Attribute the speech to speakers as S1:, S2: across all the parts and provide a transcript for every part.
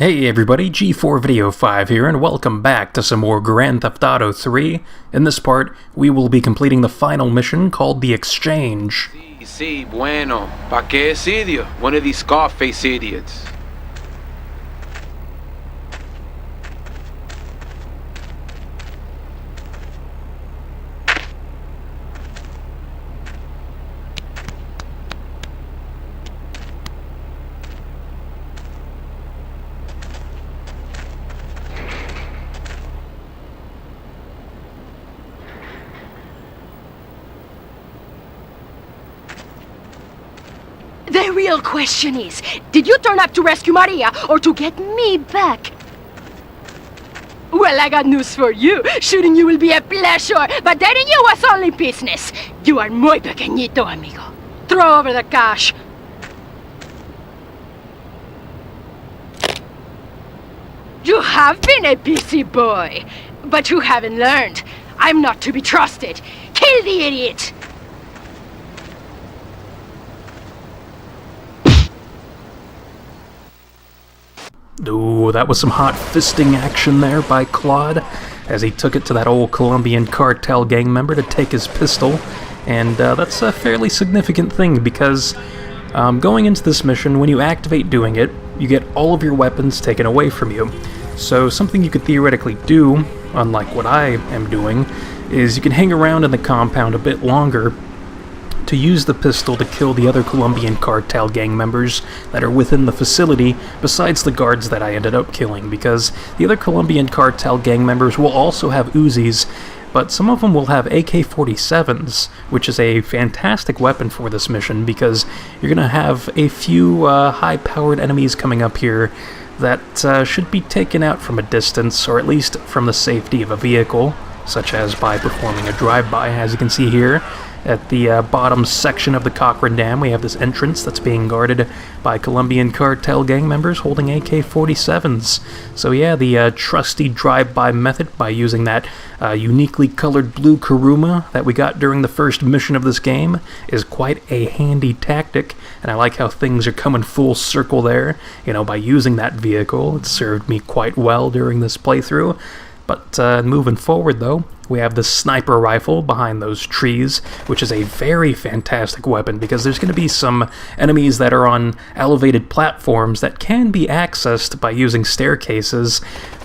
S1: Hey everybody, G4 Video 5 here, and welcome back to some more Grand Theft Auto 3. In this part, we will be completing the final mission called The Exchange.
S2: Sí, bueno. ¿Pa qué es idiot? One of these Scarface idiots.
S3: The real question is, did you turn up to rescue Maria or to get me back? Well, I got news for you. Shooting you will be a pleasure, but dating you was only business. You are muy pequeñito, amigo. Throw over the cash. You have been a busy boy, but you haven't learned. I'm not to be trusted. Kill the idiot!
S1: Ooh, that was some hot fisting action there by Claude, as he took it to that old Colombian cartel gang member to take his pistol. And that's a fairly significant thing, because going into this mission, when you activate doing it, you get all of your weapons taken away from you. So something you could theoretically do, unlike what I am doing, is you can hang around in the compound a bit longer to use the pistol to kill the other Colombian cartel gang members that are within the facility, besides the guards that I ended up killing, because the other Colombian cartel gang members will also have Uzis, but some of them will have AK-47s, which is a fantastic weapon for this mission, because you're going to have a few high-powered enemies coming up here that should be taken out from a distance, or at least from the safety of a vehicle, such as by performing a drive-by. As you can see here, at the bottom section of the Cochrane Dam, we have this entrance that's being guarded by Colombian cartel gang members holding AK-47s. So yeah, the trusty drive-by method by using that uniquely colored blue Kuruma that we got during the first mission of this game is quite a handy tactic, and I like how things are coming full circle there. You know, by using that vehicle, it served me quite well during this playthrough. But moving forward, though, we have the sniper rifle behind those trees, which is a very fantastic weapon, because there's going to be some enemies that are on elevated platforms that can be accessed by using staircases,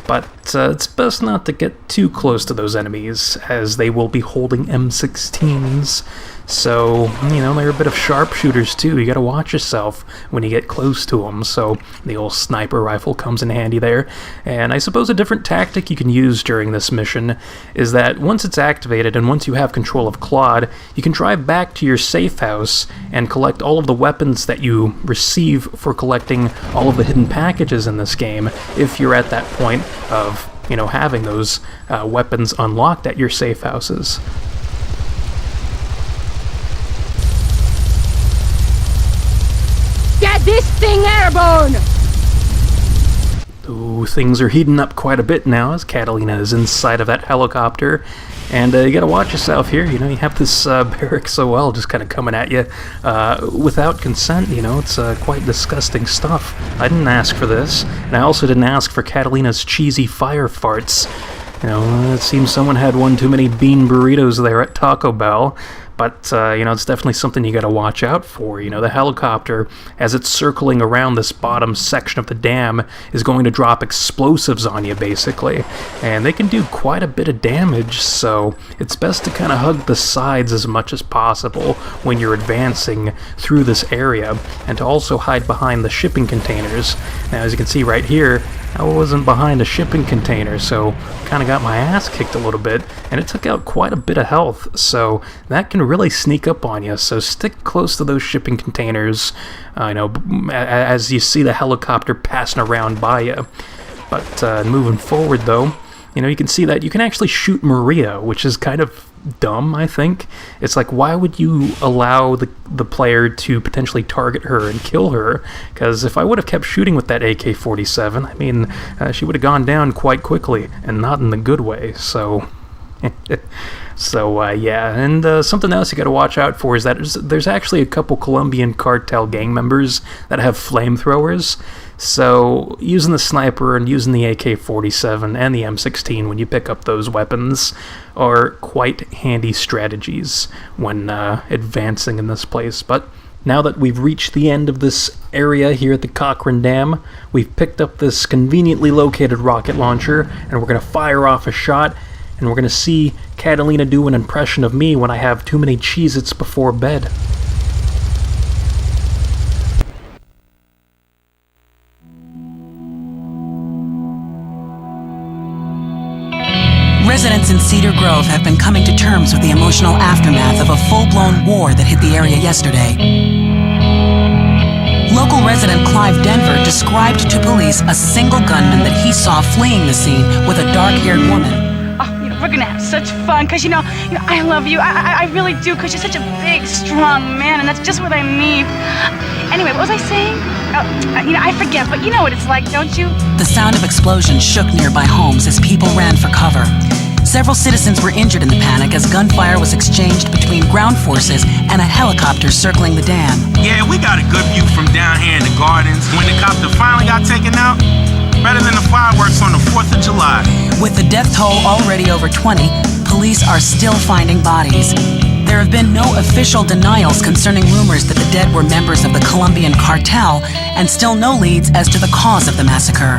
S1: but it's best not to get too close to those enemies, as they will be holding M16s. So, you know, they're a bit of sharpshooters too. You gotta watch yourself when you get close to them. So the old sniper rifle comes in handy there. And I suppose a different tactic you can use during this mission is that once it's activated and once you have control of Claude, you can drive back to your safe house and collect all of the weapons that you receive for collecting all of the hidden packages in this game, if you're at that point of, you know, having those weapons unlocked at your safe houses.
S3: Get this thing airborne!
S1: Ooh, things are heating up quite a bit now as Catalina is inside of that helicopter. And you gotta watch yourself here. You know, you have this barracks OL just kind of coming at you without consent. You know, it's quite disgusting stuff. I didn't ask for this, and I also didn't ask for Catalina's cheesy fire farts. You know, it seems someone had one too many bean burritos there at Taco Bell. But, you know, it's definitely something you gotta watch out for. You know, the helicopter, as it's circling around this bottom section of the dam, is going to drop explosives on you, basically. And they can do quite a bit of damage, so it's best to kind of hug the sides as much as possible when you're advancing through this area, and to also hide behind the shipping containers. Now, as you can see right here, I wasn't behind a shipping container, so kind of got my ass kicked a little bit, and it took out quite a bit of health, so that can really sneak up on you. So stick close to those shipping containers, you know, as you see the helicopter passing around by you. But moving forward, though, you know, you can see that you can actually shoot Maria, which is kind of dumb, I think. It's like, why would you allow the player to potentially target her and kill her? Because if I would have kept shooting with that AK-47, I mean, she would have gone down quite quickly, and not in the good way, so... yeah, and something else you gotta watch out for is that there's actually a couple Colombian cartel gang members that have flamethrowers. So using the sniper and using the AK-47 and the M16 when you pick up those weapons are quite handy strategies when advancing in this place. But now that we've reached the end of this area here at the Cochrane Dam, we've picked up this conveniently located rocket launcher, and we're going to fire off a shot, and we're going to see Catalina do an impression of me when I have too many Cheez-Its before bed.
S4: Residents in Cedar Grove have been coming to terms with the emotional aftermath of a full-blown war that hit the area yesterday. Local resident Clive Denver described to police a single gunman that he saw fleeing the scene with a dark-haired woman.
S5: Oh, we're gonna have such fun, because, I love you. I really do, because you're such a big, strong man, and that's just what I need. Anyway, what was I saying? I forget, but you know what it's like, don't you?
S4: The sound of explosions shook nearby homes as people ran for cover. Several citizens were injured in the panic as gunfire was exchanged between ground forces and a helicopter circling the dam.
S6: Yeah, we got a good view from down here in the gardens. When the copter finally got taken out, better than the fireworks on the 4th of July.
S4: With the death toll already over 20, police are still finding bodies. There have been no official denials concerning rumors that the dead were members of the Colombian cartel, and still no leads as to the cause of the massacre.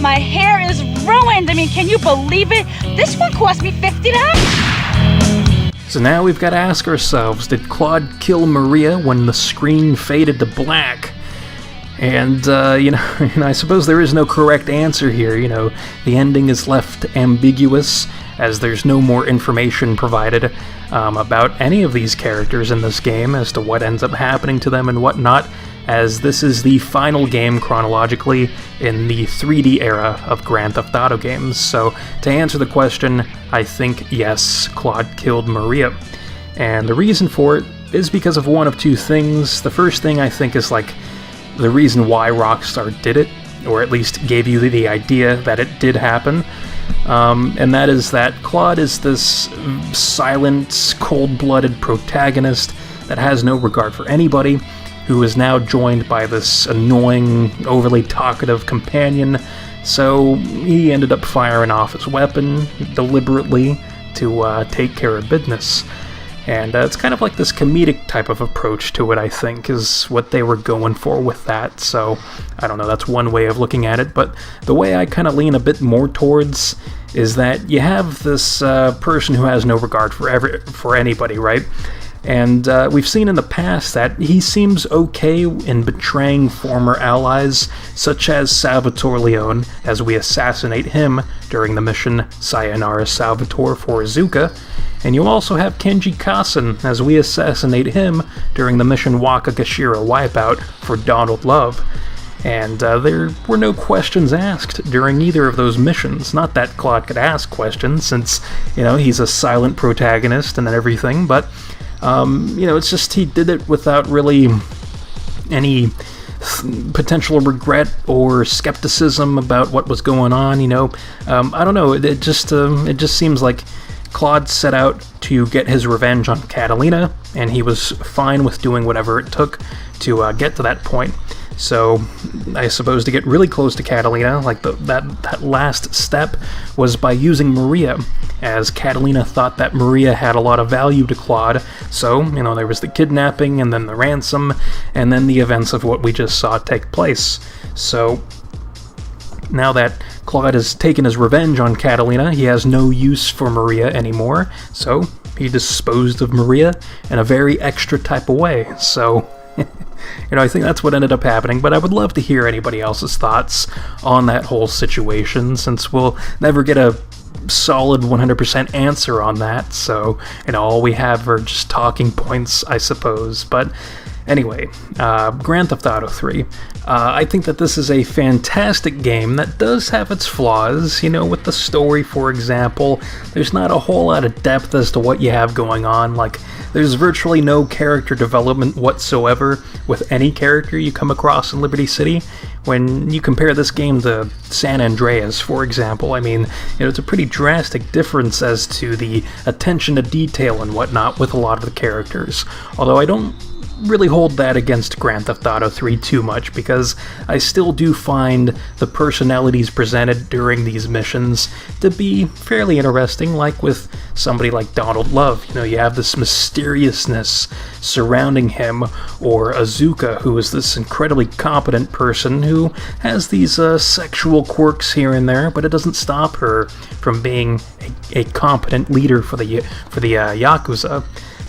S5: My hair is ruined. I mean, can you believe it? This one cost me $50.
S1: So now we've got to ask ourselves, did Claude kill Maria when the screen faded to black? And, I suppose there is no correct answer here. The ending is left ambiguous, as there's no more information provided about any of these characters in this game as to what ends up happening to them and whatnot, as this is the final game chronologically in the 3D era of Grand Theft Auto games. So to answer the question, I think yes, Claude killed Maria. And the reason for it is because of one of two things. The first thing I think is the reason why Rockstar did it, or at least gave you the idea that it did happen. And that is that Claude is this silent, cold-blooded protagonist that has no regard for anybody, who is now joined by this annoying, overly talkative companion. So he ended up firing off his weapon deliberately to take care of business. And it's kind of like this comedic type of approach to it, I think, is what they were going for with that. So, I don't know, that's one way of looking at it, but the way I kind of lean a bit more towards is that you have this person who has no regard for anybody, right? And we've seen in the past that he seems okay in betraying former allies, such as Salvatore Leone, as we assassinate him during the mission Sayonara Salvatore for Izuka. And you also have Kenji Kassen, as we assassinate him during the mission Wakagashira Wipeout for Donald Love. And there were no questions asked during either of those missions. Not that Claude could ask questions, since, he's a silent protagonist and everything, but it's just he did it without really any potential regret or skepticism about what was going on. I don't know. It just seems like Claude set out to get his revenge on Catalina, and he was fine with doing whatever it took to get to that point. So, I suppose to get really close to Catalina, that last step was by using Maria, as Catalina thought that Maria had a lot of value to Claude. So, there was the kidnapping, and then the ransom, and then the events of what we just saw take place. So, now that Claude has taken his revenge on Catalina, he has no use for Maria anymore, so he disposed of Maria in a very extra type of way. So, I think that's what ended up happening, but I would love to hear anybody else's thoughts on that whole situation, since we'll never get a solid 100% answer on that, so, all we have are just talking points, I suppose. But Anyway, Grand Theft Auto 3. I think that this is a fantastic game that does have its flaws, with the story, for example. There's not a whole lot of depth as to what you have going on. Like, there's virtually no character development whatsoever with any character you come across in Liberty City. When you compare this game to San Andreas, for example, I mean, it's a pretty drastic difference as to the attention to detail and whatnot with a lot of the characters. Although I don't really hold that against Grand Theft Auto 3 too much, because I still do find the personalities presented during these missions to be fairly interesting, like with somebody like Donald Love. You have this mysteriousness surrounding him, or Azuka, who is this incredibly competent person who has these sexual quirks here and there, but it doesn't stop her from being a competent leader for the Yakuza.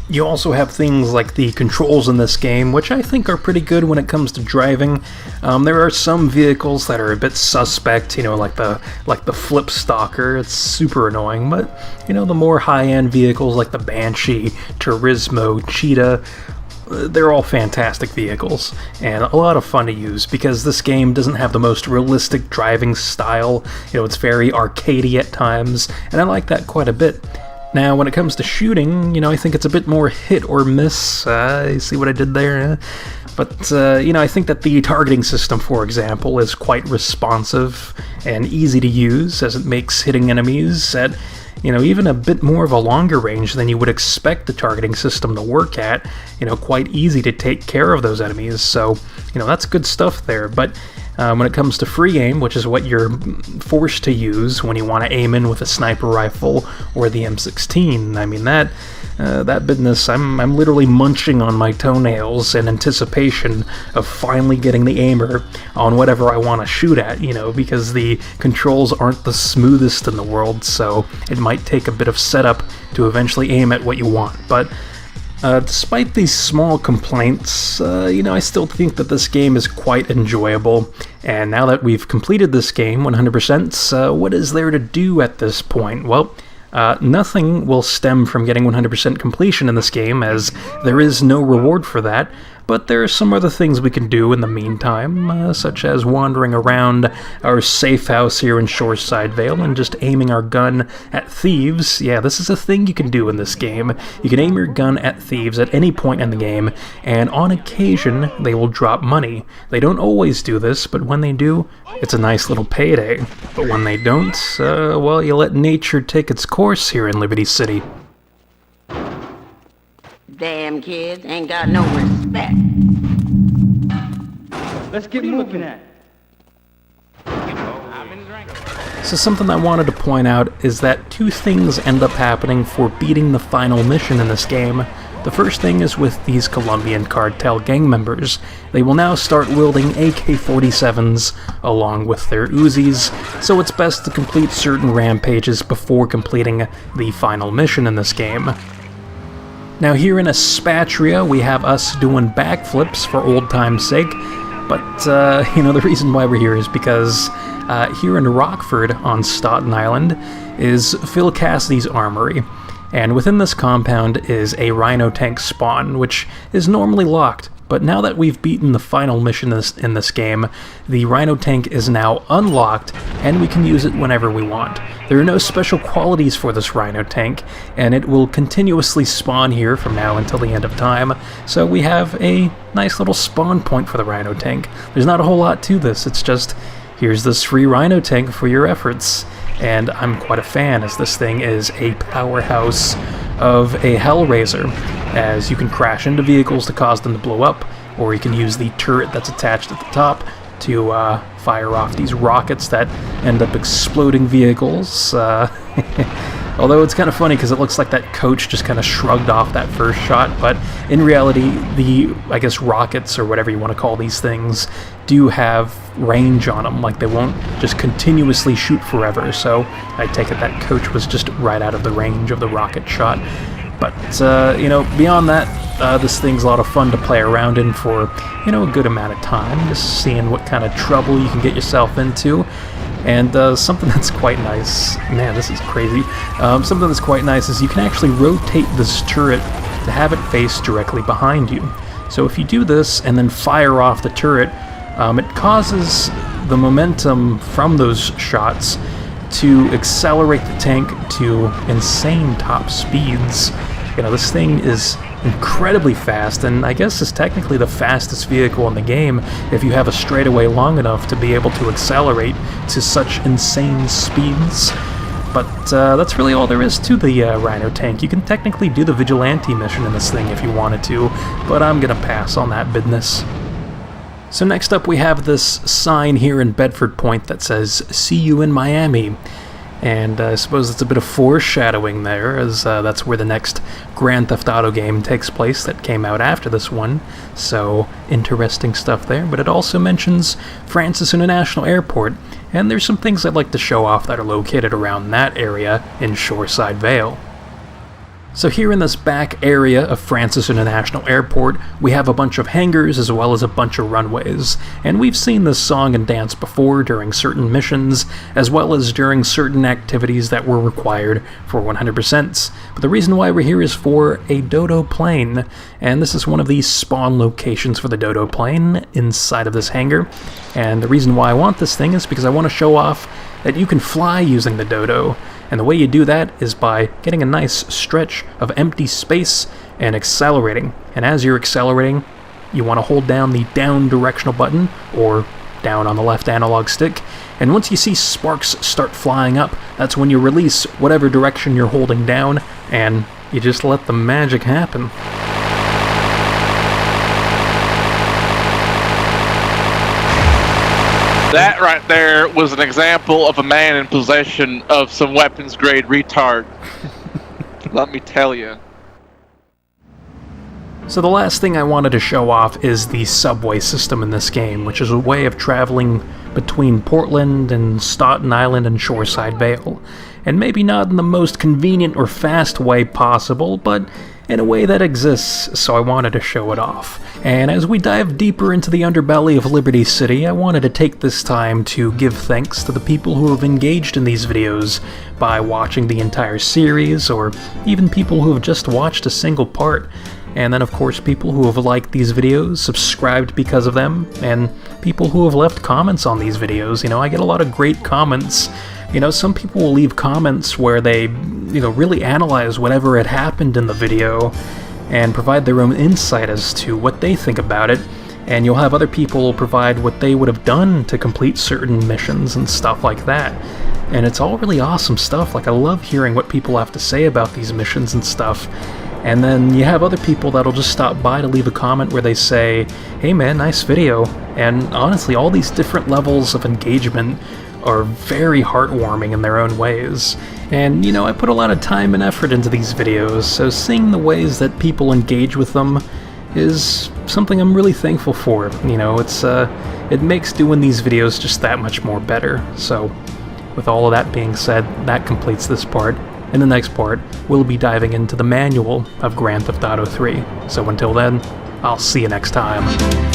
S1: You also have things like the controls in this game, which I think are pretty good when it comes to driving. There are some vehicles that are a bit suspect, like the Flip Stalker. It's super annoying, but the more high-end vehicles like the Banshee, Turismo, Cheetah, they're all fantastic vehicles, and a lot of fun to use, because this game doesn't have the most realistic driving style. It's very arcadey at times, and I like that quite a bit. Now, when it comes to shooting, I think it's a bit more hit or miss. You see what I did there? But, I think that the targeting system, for example, is quite responsive and easy to use, as it makes hitting enemies at, even a bit more of a longer range than you would expect the targeting system to work at, quite easy to take care of those enemies. So, that's good stuff there. But when it comes to free aim, which is what you're forced to use when you want to aim in with a sniper rifle or the M16, I mean, that business, I'm literally munching on my toenails in anticipation of finally getting the aimer on whatever I want to shoot at, because the controls aren't the smoothest in the world, so it might take a bit of setup to eventually aim at what you want. But despite these small complaints, I still think that this game is quite enjoyable. And now that we've completed this game 100%, what is there to do at this point? Well, nothing will stem from getting 100% completion in this game, as there is no reward for that. But there are some other things we can do in the meantime, such as wandering around our safe house here in Shoreside, Vale, and just aiming our gun at thieves. Yeah, this is a thing you can do in this game. You can aim your gun at thieves at any point in the game, and on occasion, they will drop money. They don't always do this, but when they do, it's a nice little payday. But when they don't, well, you let nature take its course here in Liberty City.
S7: Damn kids ain't got no respect.
S8: Let's get moving at.
S1: So something I wanted to point out is that two things end up happening for beating the final mission in this game. The first thing is with these Colombian cartel gang members. They will now start wielding AK-47s along with their Uzis, so it's best to complete certain rampages before completing the final mission in this game. Now here in Espatria, we have us doing backflips for old time's sake, but, the reason why we're here is because here in Rockford on Staten Island is Phil Cassidy's armory, and within this compound is a Rhino tank spawn, which is normally locked. But now that we've beaten the final mission in this game, the Rhino tank is now unlocked, and we can use it whenever we want. There are no special qualities for this Rhino tank, and it will continuously spawn here from now until the end of time, so we have a nice little spawn point for the Rhino tank. There's not a whole lot to this, it's just, here's this free Rhino tank for your efforts. And I'm quite a fan, as this thing is a powerhouse of a Hellraiser, as you can crash into vehicles to cause them to blow up, or you can use the turret that's attached at the top to fire off these rockets that end up exploding vehicles. Although it's kind of funny because it looks like that coach just kind of shrugged off that first shot, but in reality, the, I guess, rockets, or whatever you want to call these things, do have range on them. Like, they won't just continuously shoot forever, so I take it that coach was just right out of the range of the rocket shot. But, beyond that, this thing's a lot of fun to play around in for, a good amount of time, just seeing what kind of trouble you can get yourself into. And something that's quite nice, man, this is crazy, something that's quite nice is you can actually rotate this turret to have it face directly behind you. So if you do this and then fire off the turret, it causes the momentum from those shots to accelerate the tank to insane top speeds. You know, this thing is incredibly fast, and I guess is technically the fastest vehicle in the game if you have a straightaway long enough to be able to accelerate to such insane speeds. But that's really all there is to the Rhino tank. You can technically do the Vigilante mission in this thing if you wanted to, but I'm gonna pass on that business. So next up we have this sign here in Bedford Point that says, "See you in Miami." And I suppose it's a bit of foreshadowing there, as that's where the next Grand Theft Auto game takes place that came out after this one. So, interesting stuff there. But it also mentions Francis International Airport, and there's some things I'd like to show off that are located around that area in Shoreside, Vale. So here in this back area of Francis International Airport, we have a bunch of hangars as well as a bunch of runways, and we've seen this song and dance before during certain missions, as well as during certain activities that were required for 100%. But the reason why we're here is for a dodo plane, and this is one of the spawn locations for the dodo plane inside of this hangar. And the reason why I want this thing is because I want to show off that you can fly using the dodo. And the way you do that is by getting a nice stretch of empty space and accelerating. And as you're accelerating, you want to hold down the down directional button, or down on the left analog stick. And once you see sparks start flying up, that's when you release whatever direction you're holding down, and you just let the magic happen.
S8: That right there was an example of a man in possession of some weapons-grade retard. Let me tell you.
S1: So the last thing I wanted to show off is the subway system in this game, which is a way of traveling between Portland and Staten Island and Shoreside Vale. And maybe not in the most convenient or fast way possible, but in a way that exists, so I wanted to show it off. And as we dive deeper into the underbelly of Liberty City, I wanted to take this time to give thanks to the people who have engaged in these videos by watching the entire series, or even people who have just watched a single part. And then of course people who have liked these videos, subscribed because of them, and people who have left comments on these videos. You know, I get a lot of great comments. You know, some people will leave comments where they, really analyze whatever had happened in the video and provide their own insight as to what they think about it, and you'll have other people provide what they would have done to complete certain missions and stuff like that. And it's all really awesome stuff. Like, I love hearing what people have to say about these missions and stuff. And then you have other people that'll just stop by to leave a comment where they say, "Hey man, nice video." And honestly, all these different levels of engagement are very heartwarming in their own ways. And, I put a lot of time and effort into these videos, so seeing the ways that people engage with them is something I'm really thankful for. It makes doing these videos just that much more better. So, with all of that being said, that completes this part. In the next part, we'll be diving into the manual of Grand Theft Auto 3. So until then, I'll see you next time.